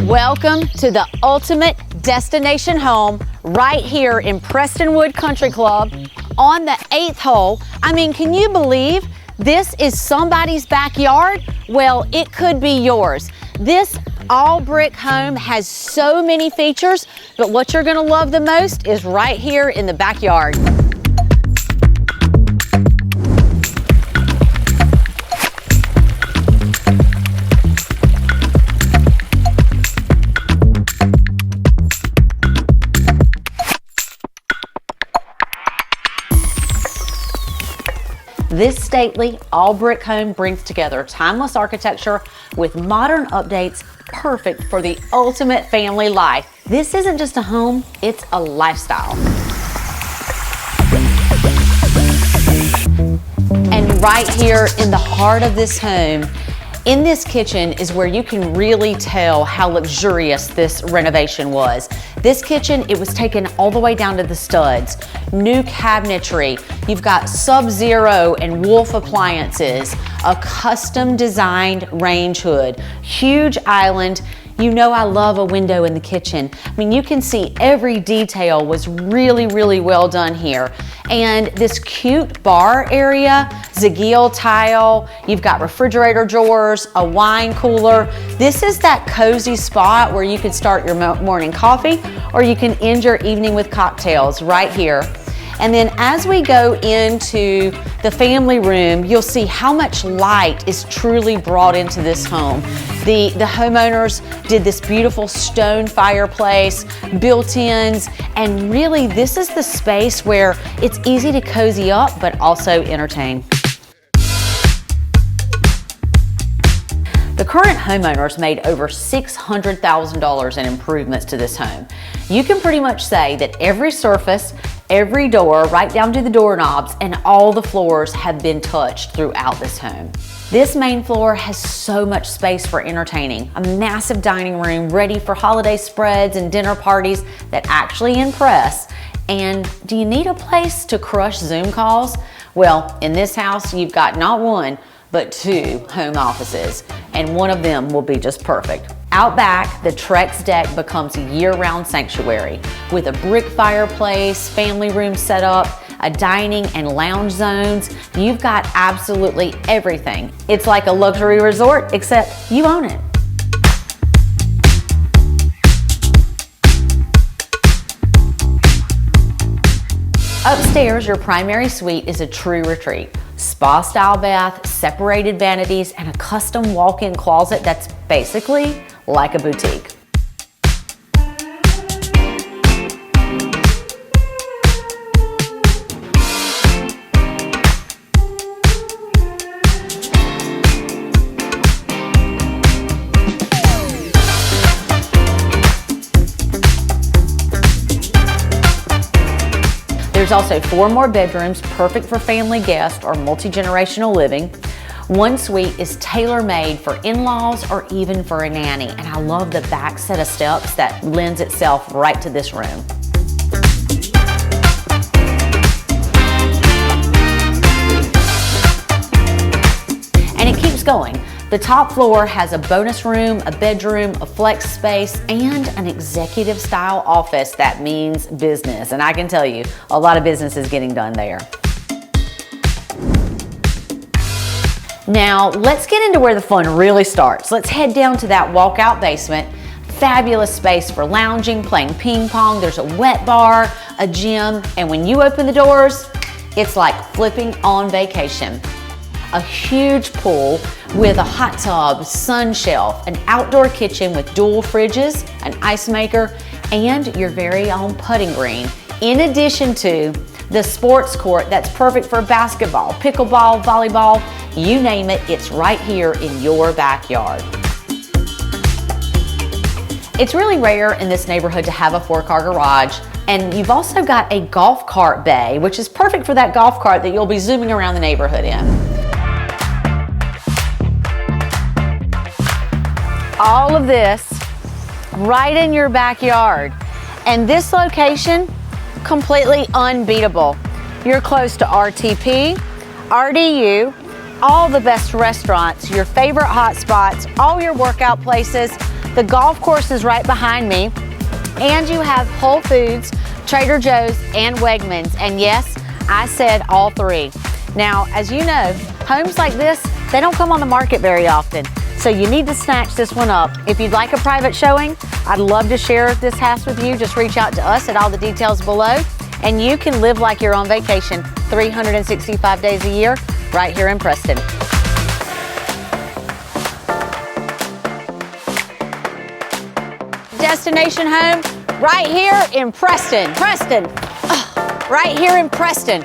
Welcome to the ultimate destination home right here in Prestonwood Country Club on the 8th hole. I mean, can you believe this is somebody's backyard? Well, it could be yours. This all brick home has so many features, but what you're gonna love the most is right here in the backyard. This stately all brick home brings together timeless architecture with modern updates, perfect for the ultimate family life. This isn't just a home, it's a lifestyle. And right here in the heart of this home, in this kitchen is where you can really tell how luxurious this renovation was. This kitchen, it was taken all the way down to the studs. New cabinetry, you've got Subzero and Wolf appliances, a custom designed range hood, huge island. You know I love a window in the kitchen. I mean, you can see every detail was really, really well done here. And this cute bar area, Zagil tile, you've got refrigerator drawers, a wine cooler. This is that cozy spot where you can start your morning coffee or you can end your evening with cocktails right here. And then as we go into the family room, you'll see how much light is truly brought into this home. The homeowners did this beautiful stone fireplace, built-ins, and really this is the space where it's easy to cozy up but also entertain. The current homeowners made over $600,000 in improvements to this home. You can pretty much say that every surface, every door, right down to the doorknobs, and all the floors have been touched throughout this home. This main floor has so much space for entertaining. A massive dining room ready for holiday spreads and dinner parties that actually impress. And do you need a place to crush Zoom calls? Well, in this house, you've got not one, but 2 home offices, and one of them will be just perfect. Out back, the Trex deck becomes a year-round sanctuary with a brick fireplace, family room setup, a dining and lounge zones. You've got absolutely everything. It's like a luxury resort, except you own it. Upstairs, your primary suite is a true retreat. Spa-style bath, separated vanities, and a custom walk-in closet that's basically like a boutique. There's also 4 more bedrooms, perfect for family guests or multi-generational living. One suite is tailor-made for in-laws or even for a nanny. And I love the back set of steps that lends itself right to this room. And it keeps going. The top floor has a bonus room, a bedroom, a flex space, and an executive style office that means business. And I can tell you, a lot of business is getting done there. Now, let's get into where the fun really starts. Let's head down to that walkout basement. Fabulous space for lounging, playing ping pong. There's a wet bar, a gym, and when you open the doors, it's like flipping on vacation. A huge pool with a hot tub, sun shelf, an outdoor kitchen with dual fridges, an ice maker, and your very own putting green. In addition to the sports court that's perfect for basketball, pickleball, volleyball, you name it, it's right here in your backyard. It's really rare in this neighborhood to have a 4-car garage, and you've also got a golf cart bay, which is perfect for that golf cart that you'll be zooming around the neighborhood in. All of this right in your backyard. And this location, completely unbeatable. You're close to RTP, RDU, all the best restaurants, your favorite hot spots, all your workout places. The golf course is right behind me. And you have Whole Foods, Trader Joe's, and Wegmans. And yes, I said all three. Now, as you know, homes like this, they don't come on the market very often. So you need to snatch this one up. If you'd like a private showing, I'd love to share this house with you. Just reach out to us at all the details below. And you can live like you're on vacation 365 days a year right here in Preston. Destination home right here in Preston. Right here in Preston.